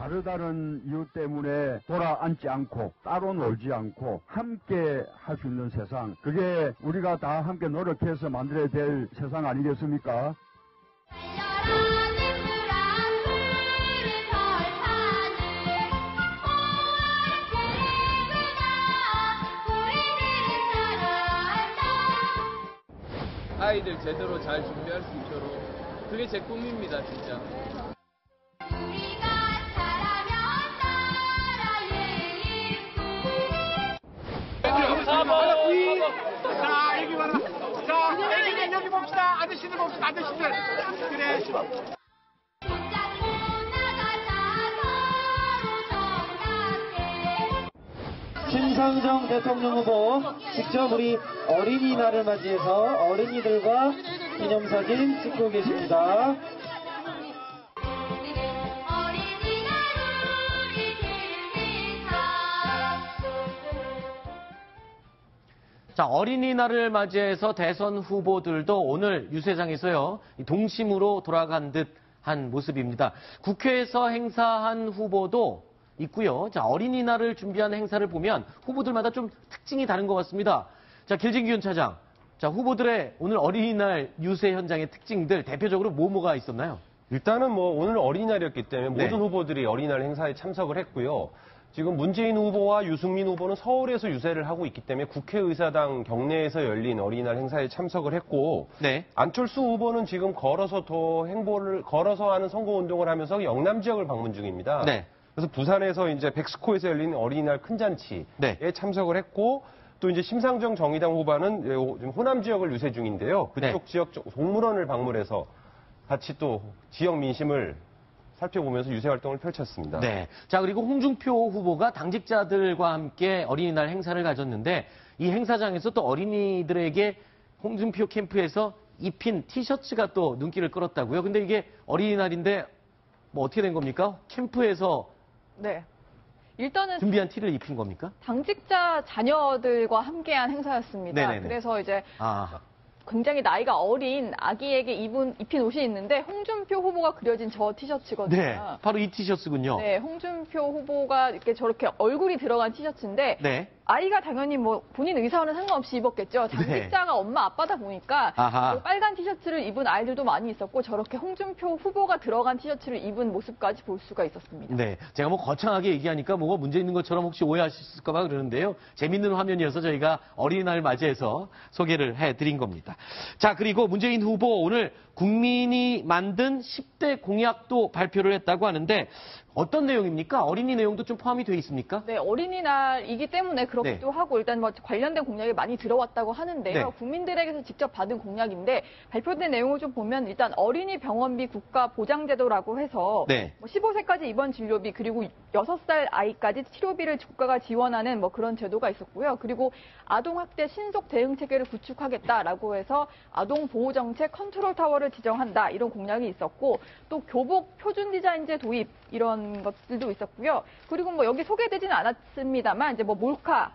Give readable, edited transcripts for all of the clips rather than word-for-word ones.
다르다는 이유 때문에 돌아앉지 않고 따로 놀지 않고 함께 할 수 있는 세상, 그게 우리가 다 함께 노력해서 만들어야 될 세상 아니겠습니까? 아이들 제대로 잘 준비할 수 있도록 그게 제 꿈입니다, 진짜. 자, 여기 봐라. 자, 애기는 여기 봅시다. 아저씨들 봅시다. 아저씨들. 그래. 심상정 대통령 후보 직접 우리 어린이날을 맞이해서 어린이들과 기념사진 찍고 계십니다. 자, 어린이날을 맞이해서 대선 후보들도 오늘 유세장에서요, 동심으로 돌아간 듯한 모습입니다. 국회에서 행사한 후보도 있고요. 자, 어린이날을 준비한 행사를 보면 후보들마다 좀 특징이 다른 것 같습니다. 자, 길진기훈 차장. 자, 후보들의 오늘 어린이날 유세 현장의 특징들 대표적으로 뭐가 있었나요? 일단은 오늘 어린이날이었기 때문에 네. 모든 후보들이 어린이날 행사에 참석을 했고요. 지금 문재인 후보와 유승민 후보는 서울에서 유세를 하고 있기 때문에 국회의사당 경내에서 열린 어린이날 행사에 참석을 했고, 네. 안철수 후보는 지금 걸어서 하는 선거운동을 하면서 영남 지역을 방문 중입니다. 네. 그래서 부산에서 이제 백스코에서 열린 어린이날 큰 잔치에 네. 참석을 했고, 또 이제 심상정 정의당 후보는 지금 호남 지역을 유세 중인데요. 그쪽 네. 지역 동물원을 방문해서 같이 또 지역 민심을 살펴보면서 유세 활동을 펼쳤습니다. 네. 자, 그리고 홍준표 후보가 당직자들과 함께 어린이날 행사를 가졌는데 이 행사장에서 또 어린이들에게 홍준표 캠프에서 입힌 티셔츠가 또 눈길을 끌었다고요. 근데 이게 어린이날인데 어떻게 된 겁니까? 캠프에서 네. 일단은 준비한 티를 입힌 겁니까? 당직자 자녀들과 함께한 행사였습니다. 네네네. 그래서 이제 아, 굉장히 나이가 어린 아기에게 입힌 옷이 있는데 홍준표 후보가 그려진 저 티셔츠거든요. 네. 바로 이 티셔츠군요. 네, 홍준표 후보가 이렇게 저렇게 얼굴이 들어간 티셔츠인데 네. 아이가 당연히 본인 의사와는 상관없이 입었겠죠. 당직자가 엄마 아빠다 보니까 아하. 빨간 티셔츠를 입은 아이들도 많이 있었고 저렇게 홍준표 후보가 들어간 티셔츠를 입은 모습까지 볼 수가 있었습니다. 네. 제가 거창하게 얘기하니까 뭐가 문제 있는 것처럼 혹시 오해하실까봐 그러는데요. 재밌는 화면이어서 저희가 어린이날 맞이해서 소개를 해드린 겁니다. 자, 그리고 문재인 후보 오늘 국민이 만든 10대 공약도 발표를 했다고 하는데 어떤 내용입니까? 어린이 내용도 좀 포함이 돼 있습니까? 네, 어린이날이기 때문에 그렇기도 네. 하고 일단 관련된 공약이 많이 들어왔다고 하는데요. 네. 국민들에게서 직접 받은 공약인데 발표된 내용을 좀 보면 일단 어린이 병원비 국가 보장제도라고 해서 네. 15세까지 입원 진료비 그리고 6살 아이까지 치료비를 국가가 지원하는 그런 제도가 있었고요. 그리고 아동학대 신속 대응 체계를 구축하겠다라고 해서 아동보호정책 컨트롤 타워를 지정한다 이런 공약이 있었고 또 교복 표준 디자인제 도입 이런 것들도 있었고요. 그리고 여기 소개되지는 않았습니다만 이제 몰카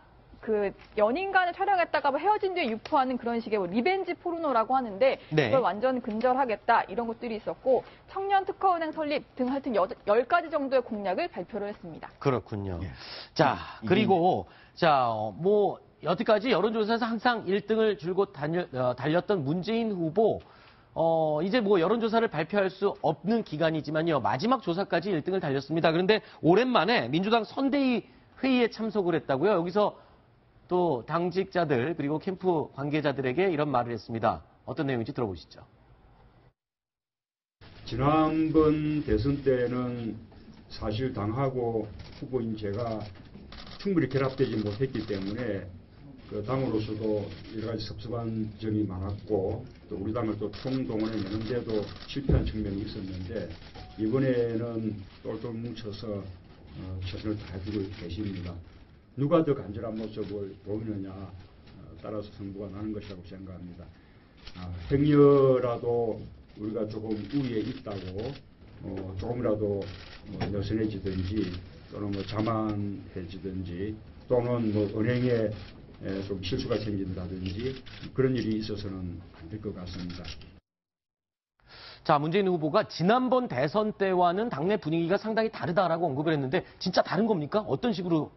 연인 간에 촬영했다가 헤어진 뒤에 유포하는 그런 식의 리벤지 포르노라고 하는데 네. 그걸 완전 근절하겠다 이런 것들이 있었고 청년 특허은행 설립 등 하여튼 10가지 정도의 공약을 발표를 했습니다. 그렇군요. 예. 자, 그리고 여태까지 여론조사에서 항상 1등을 줄곧 달렸던 문재인 후보 이제 여론조사를 발표할 수 없는 기간이지만요. 마지막 조사까지 1등을 달렸습니다. 그런데 오랜만에 민주당 선대위 회의에 참석을 했다고요. 여기서 또 당직자들 그리고 캠프 관계자들에게 이런 말을 했습니다. 어떤 내용인지 들어보시죠. 지난번 대선 때는 사실 당하고 후보인 제가 충분히 결합되지 못했기 때문에 당으로서도 여러 가지 섭섭한 점이 많았고 또 우리 당을 또 총동원해내는데도 실패한 측면이 있었는데 이번에는 똘똘 뭉쳐서 최선을 다해주고 계십니다. 누가 더 간절한 모습을 보이느냐 따라서 승부가 나는 것이라고 생각합니다. 행여라도 우리가 조금 우위에 있다고 조금이라도 느슨해지든지 또는 자만해지든지 또는 은행에 좀 실수가 생긴다든지 그런 일이 있어서는 안 될 것 같습니다. 자, 문재인 후보가 지난번 대선 때와는 당내 분위기가 상당히 다르다라고 언급을 했는데 진짜 다른 겁니까? 어떤 식으로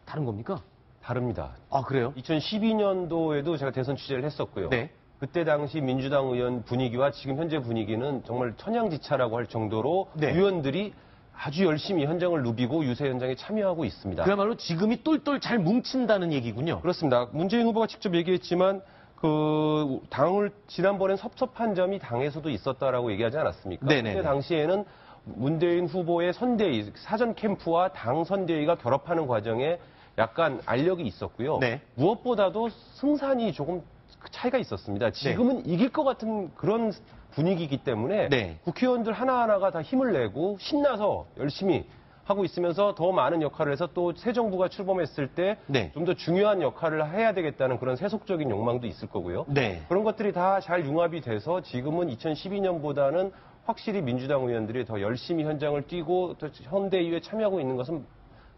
다른 겁니까? 다릅니다. 아, 그래요? 2012년도에도 제가 대선 취재를 했었고요. 네. 그때 당시 민주당 의원 분위기와 지금 현재 분위기는 정말 천양지차라고 할 정도로 네. 의원들이 아주 열심히 현장을 누비고 유세 현장에 참여하고 있습니다. 그야말로 지금이 똘똘 잘 뭉친다는 얘기군요. 그렇습니다. 문재인 후보가 직접 얘기했지만 그 당을 지난번엔 섭섭한 점이 당에서도 있었다라고 얘기하지 않았습니까? 네네네. 그때 당시에는 문재인 후보의 선대위, 사전 캠프와 당 선대위가 결합하는 과정에 약간 알력이 있었고요. 네. 무엇보다도 승산이 조금 차이가 있었습니다. 지금은 이길 것 같은 그런 분위기이기 때문에 네. 국회의원들 하나하나가 다 힘을 내고 신나서 열심히 하고 있으면서 더 많은 역할을 해서 또 새 정부가 출범했을 때 좀 더 네. 중요한 역할을 해야 되겠다는 그런 세속적인 욕망도 있을 거고요. 네. 그런 것들이 다 잘 융합이 돼서 지금은 2012년보다는 확실히 민주당 의원들이 더 열심히 현장을 뛰고 또 현대위에 참여하고 있는 것은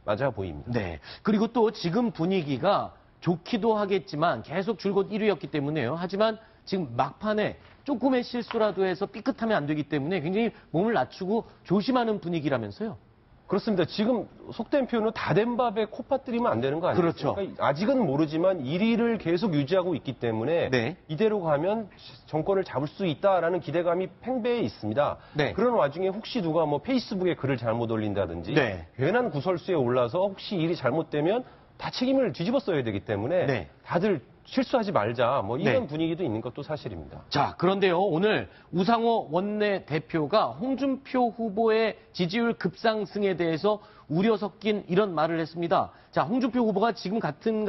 맞아 보입니다. 네. 그리고 또 지금 분위기가 좋기도 하겠지만 계속 줄곧 1위였기 때문에요. 하지만 지금 막판에 조금의 실수라도 해서 삐끗하면 안 되기 때문에 굉장히 몸을 낮추고 조심하는 분위기라면서요. 그렇습니다. 지금 속된 표현으로 다 된 밥에 코 빠뜨리면 안 되는 거 아니에요? 그렇죠. 그러니까 아직은 모르지만 1위를 계속 유지하고 있기 때문에 네. 이대로 가면 정권을 잡을 수 있다라는 기대감이 팽배해 있습니다. 네. 그런 와중에 혹시 누가 뭐 페이스북에 글을 잘못 올린다든지 네. 괜한 구설수에 올라서 혹시 일이 잘못되면 다 책임을 뒤집어 써야 되기 때문에 네. 다들 실수하지 말자 뭐 이런 네. 분위기도 있는 것도 사실입니다. 자, 그런데요, 오늘 우상호 원내대표가 홍준표 후보의 지지율 급상승에 대해서 우려 섞인 이런 말을 했습니다. 자, 홍준표 후보가 지금 같은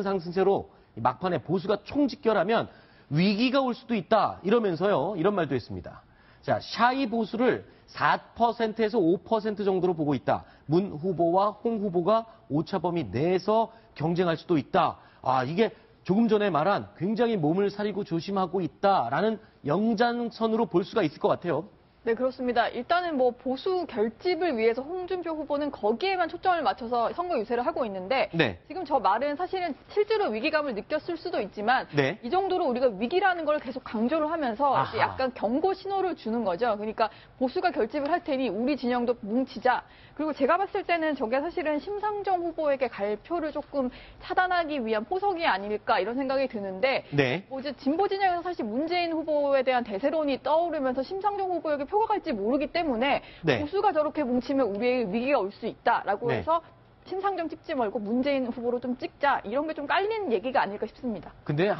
상승세로 막판에 보수가 총집결하면 위기가 올 수도 있다 이러면서요, 이런 말도 했습니다. 자, 샤이 보수를 4%에서 5% 정도로 보고 있다. 문 후보와 홍 후보가 오차범위 내에서 경쟁할 수도 있다. 아, 이게 조금 전에 말한 굉장히 몸을 사리고 조심하고 있다라는 연장선으로 볼 수가 있을 것 같아요. 네, 그렇습니다. 일단은 뭐 보수 결집을 위해서 홍준표 후보는 거기에만 초점을 맞춰서 선거 유세를 하고 있는데 네. 지금 저 말은 사실은 실제로 위기감을 느꼈을 수도 있지만 네. 이 정도로 우리가 위기라는 걸 계속 강조를 하면서 아하. 이제 약간 경고 신호를 주는 거죠. 그러니까 보수가 결집을 할 테니 우리 진영도 뭉치자. 그리고 제가 봤을 때는 저게 사실은 심상정 후보에게 갈 표를 조금 차단하기 위한 포석이 아닐까 이런 생각이 드는데 네. 뭐 이제 진보 진영에서 사실 문재인 후보에 대한 대세론이 떠오르면서 심상정 후보에게 표가 갈지 모르기 때문에 네. 보수가 저렇게 뭉치면 우리에게 위기가 올 수 있다라고 네. 해서 심상정 찍지 말고 문재인 후보로 좀 찍자 이런 게 좀 깔리는 얘기가 아닐까 싶습니다. 근데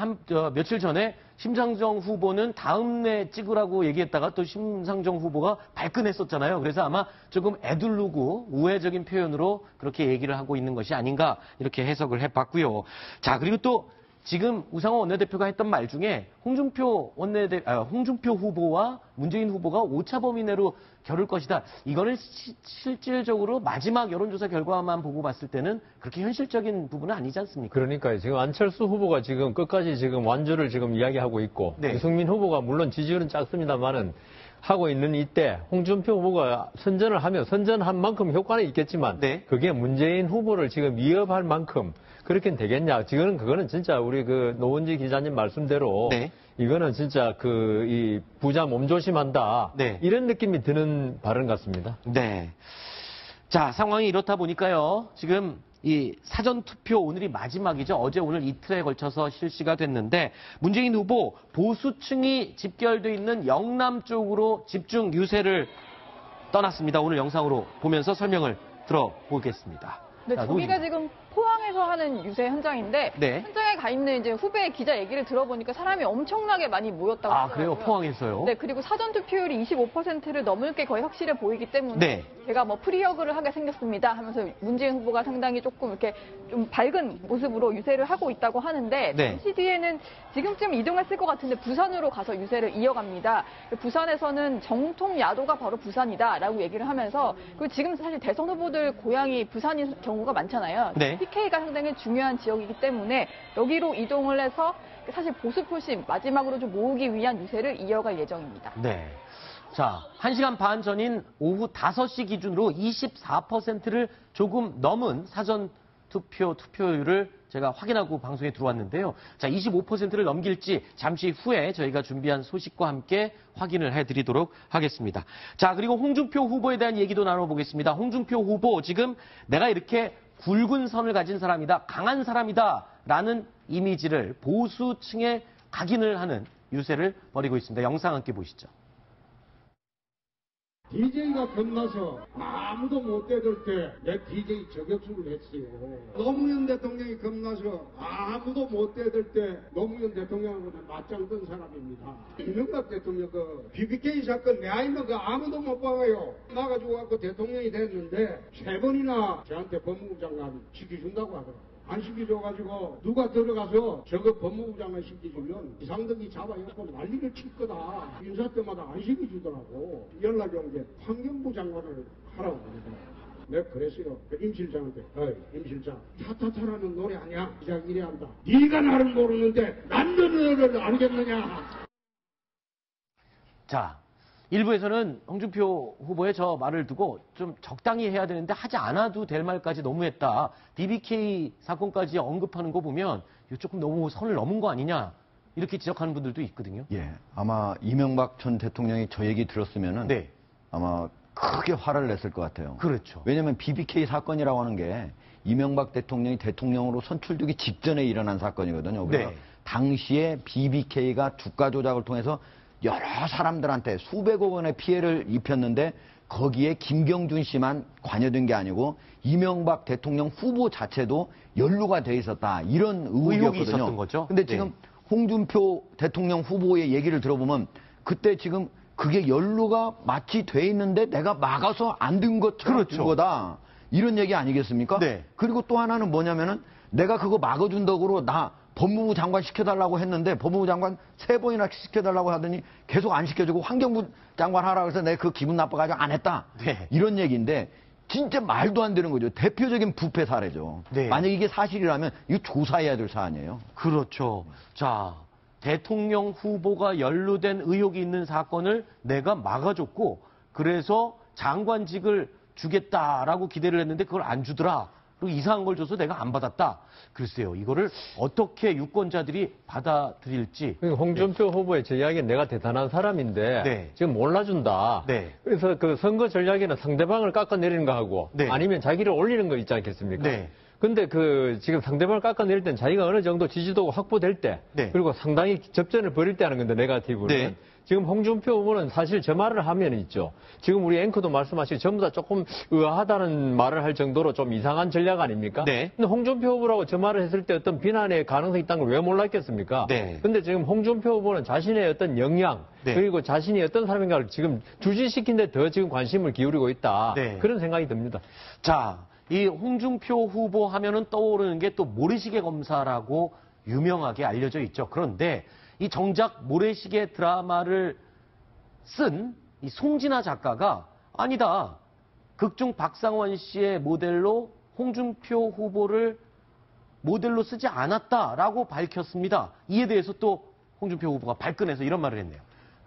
며칠 전에 심상정 후보는 다음내 찍으라고 얘기했다가 또 심상정 후보가 발끈했었잖아요. 그래서 아마 조금 애들르고 우회적인 표현으로 그렇게 얘기를 하고 있는 것이 아닌가 이렇게 해석을 해봤고요. 자, 그리고 또 지금 우상호 원내대표가 했던 말 중에 홍준표 후보와 문재인 후보가 오차범위 내로 겨룰 것이다. 이거는 실질적으로 마지막 여론조사 결과만 보고 봤을 때는 그렇게 현실적인 부분은 아니지 않습니까? 그러니까요. 지금 안철수 후보가 지금 끝까지 지금 완주를 지금 이야기하고 있고 네. 유승민 후보가 물론 지지율은 작습니다만은 하고 있는 이때 홍준표 후보가 선전을 하면 선전한 만큼 효과는 있겠지만 네. 그게 문재인 후보를 지금 위협할 만큼 그렇게는 되겠냐. 지금 그거는 진짜 우리 그 노원지 기자님 말씀대로 네. 이거는 진짜 이 부자 몸조심한다. 네. 이런 느낌이 드는 발언 같습니다. 네. 자, 상황이 이렇다 보니까요. 지금 이 사전투표 오늘이 마지막이죠. 어제 오늘 이틀에 걸쳐서 실시가 됐는데 문재인 후보 보수층이 집결돼 있는 영남 쪽으로 집중 유세를 떠났습니다. 오늘 영상으로 보면서 설명을 들어보겠습니다. 네, 자, 저기가 노인입니다. 지금 포항에서 하는 유세 현장인데 네. 현장에 가 있는 이제 후배 기자 얘기를 들어보니까 사람이 엄청나게 많이 모였다고 아, 하더라고요. 그래요? 포항에서요? 네, 그리고 사전 투표율이 25%를 넘을 게 거의 확실해 보이기 때문에 네. 제가 뭐 프리허그를 하게 생겼습니다 하면서 문재인 후보가 상당히 조금 이렇게 좀 밝은 모습으로 유세를 하고 있다고 하는데 네. 잠시 뒤에는 지금쯤 이동했을 것 같은데 부산으로 가서 유세를 이어갑니다. 부산에서는 정통 야도가 바로 부산이다라고 얘기를 하면서 그리고 지금 사실 대선 후보들 고향이 부산인 경우가 많잖아요. 네. PK가 상당히 중요한 지역이기 때문에 여기로 이동을 해서 사실 보수 표심 마지막으로 좀 모으기 위한 유세를 이어갈 예정입니다. 네. 자, 1시간 반 전인 오후 5시 기준으로 24%를 조금 넘은 사전 투표율을 제가 확인하고 방송에 들어왔는데요. 자, 25%를 넘길지 잠시 후에 저희가 준비한 소식과 함께 확인을 해드리도록 하겠습니다. 자, 그리고 홍준표 후보에 대한 얘기도 나눠보겠습니다. 홍준표 후보, 지금 내가 이렇게 굵은 선을 가진 사람이다, 강한 사람이다 라는 이미지를 보수층에 각인을 하는 유세를 벌이고 있습니다. 영상 함께 보시죠. DJ가 겁나서 아무도 못 대들 때 내 DJ 저격수를 했어요. 노무현 대통령이 겁나서 아무도 못 대들 때 노무현 대통령하고 맞짱 뜬 사람입니다. 이명박 대통령 그 BBK 사건 내 아이면 그 아무도 못 봐요. 나가지고 갖고 대통령이 됐는데 3번이나 저한테 법무부 장관 시켜준다고 하더라고요. 안 시켜줘가지고 누가 들어가서 저거 법무부 장관 시켜주면 이상덕이 잡아갖고 난리를 칠 거다. 인사 때마다 안 시켜주더라고. 연락이 온 게 환경부 장관을 하라고 그러더라고. 내가 그랬어요. 임 실장한테. 임 실장, 타타타라는 노래 아니야? 시작 이래 한다. 네가 나를 모르는데 난 너를 알겠느냐? 자, 일부에서는 홍준표 후보의 저 말을 두고 좀 적당히 해야 되는데 하지 않아도 될 말까지 너무했다. BBK 사건까지 언급하는 거 보면 이거 조금 너무 선을 넘은 거 아니냐. 이렇게 지적하는 분들도 있거든요. 예, 아마 이명박 전 대통령이 저 얘기 들었으면은 네. 아마 크게 화를 냈을 것 같아요. 그렇죠. 왜냐하면 BBK 사건이라고 하는 게 이명박 대통령이 대통령으로 선출되기 직전에 일어난 사건이거든요. 그래서 네. 당시에 BBK가 주가 조작을 통해서 여러 사람들한테 수백억 원의 피해를 입혔는데 거기에 김경준 씨만 관여된 게 아니고 이명박 대통령 후보 자체도 연루가 돼 있었다. 이런 의혹이 의혹이었거든요. 있었던 거죠. 근데 지금 네. 홍준표 대통령 후보의 얘기를 들어보면 그때 지금 그게 연루가 마치 돼 있는데 내가 막아서 안 든 것처럼 그렇죠. 든 거다. 이런 얘기 아니겠습니까? 네. 그리고 또 하나는 뭐냐면은 내가 그거 막아준다고 나 법무부 장관 시켜달라고 했는데 법무부 장관 3번이나 시켜달라고 하더니 계속 안 시켜주고 환경부 장관 하라고 해서 내가 그 기분 나빠가지고 안 했다. 네. 이런 얘기인데 진짜 말도 안 되는 거죠. 대표적인 부패 사례죠. 네. 만약 이게 사실이라면 이거 조사해야 될 사안이에요. 그렇죠. 자, 대통령 후보가 연루된 의혹이 있는 사건을 내가 막아줬고 그래서 장관직을 주겠다라고 기대를 했는데 그걸 안 주더라. 그리고 이상한 걸 줘서 내가 안 받았다. 글쎄요, 이거를 어떻게 유권자들이 받아들일지. 홍준표 후보의 저 이야기는 내가 대단한 사람인데 네. 지금 몰라준다. 네. 그래서 그 선거 전략에는 상대방을 깎아내리는 거 하고 네. 아니면 자기를 올리는 거 있지 않겠습니까? 네. 근데 그 지금 상대방을 깎아내릴 땐 자기가 어느 정도 지지도가 확보될 때 네. 그리고 상당히 접전을 벌일 때 하는 건데 네거티브는 네. 지금 홍준표 후보는 사실 저 말을 하면 있죠. 지금 우리 앵커도 말씀하시고 전부 다 조금 의아하다는 말을 할 정도로 좀 이상한 전략 아닙니까? 네. 근데 홍준표 후보라고 저 말을 했을 때 어떤 비난의 가능성이 있다는 걸 왜 몰랐겠습니까? 네. 근데 지금 홍준표 후보는 자신의 어떤 역량 네. 그리고 자신이 어떤 사람인가를 지금 주지시킨 데 더 지금 관심을 기울이고 있다. 네. 그런 생각이 듭니다. 자, 이 홍준표 후보 하면은 떠오르는 게 또 모래시계 검사라고 유명하게 알려져 있죠. 그런데 이 정작 모래시계 드라마를 쓴 이 송진아 작가가 아니다. 극중 박상원 씨의 모델로 홍준표 후보를 모델로 쓰지 않았다라고 밝혔습니다. 이에 대해서 또 홍준표 후보가 발끈해서 이런 말을 했네요.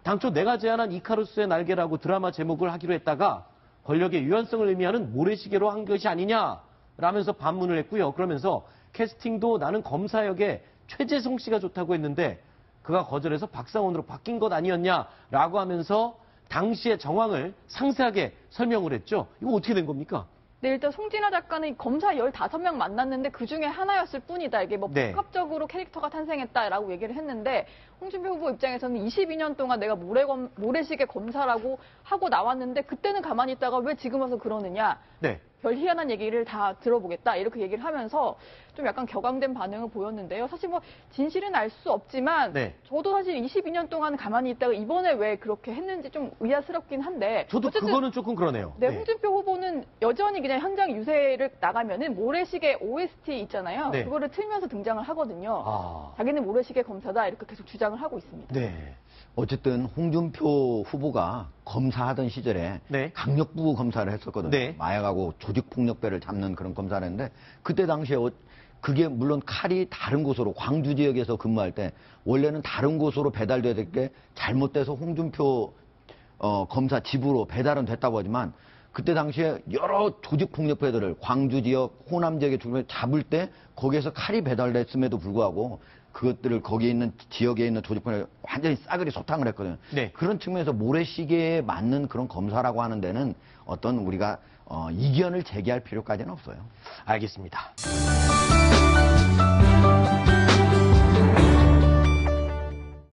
당초 내가 제안한 이카루스의 날개라고 드라마 제목을 하기로 했다가 권력의 유연성을 의미하는 모래시계로 한 것이 아니냐라면서 반문을 했고요. 그러면서 캐스팅도 나는 검사 역에 최재성 씨가 좋다고 했는데 그가 거절해서 박상원으로 바뀐 것 아니었냐라고 하면서 당시의 정황을 상세하게 설명을 했죠. 이거 어떻게 된 겁니까? 네, 일단 송진아 작가는 검사 15명 만났는데 그중에 하나였을 뿐이다. 이게 뭐 네. 복합적으로 캐릭터가 탄생했다라고 얘기를 했는데 홍준표 후보 입장에서는 22년 동안 내가 모래시계 검사라고 하고 나왔는데 그때는 가만히 있다가 왜 지금 와서 그러느냐. 네. 별 희한한 얘기를 다 들어보겠다 이렇게 얘기를 하면서 좀 약간 격앙된 반응을 보였는데요. 사실 뭐 진실은 알 수 없지만 네. 저도 사실 22년 동안 가만히 있다가 이번에 왜 그렇게 했는지 좀 의아스럽긴 한데 저도 어쨌든 그거는 조금 그러네요. 네, 홍준표 후보는 여전히 그냥 현장 유세를 나가면은 모래시계 OST 있잖아요. 네. 그거를 틀면서 등장을 하거든요. 아. 자기는 모래시계 검사다 이렇게 계속 주장을 하고 있습니다. 네. 어쨌든 홍준표 후보가 검사하던 시절에 네. 강력부 검사를 했었거든요. 네. 마약하고 조직폭력배를 잡는 그런 검사를 했는데 그때 당시에 그게 물론 칼이 다른 곳으로 광주 지역에서 근무할 때 원래는 다른 곳으로 배달돼야 될 게 잘못돼서 홍준표 검사 집으로 배달은 됐다고 하지만 그때 당시에 여러 조직폭력배들을 광주 지역, 호남 지역의 조직을 잡을 때 거기에서 칼이 배달됐음에도 불구하고 그것들을 거기에 있는 지역에 있는 조직폭력을 완전히 싸그리 소탕을 했거든요. 네. 그런 측면에서 모래시계에 맞는 그런 검사라고 하는 데는 어떤 우리가 이견을 제기할 필요까지는 없어요. 알겠습니다.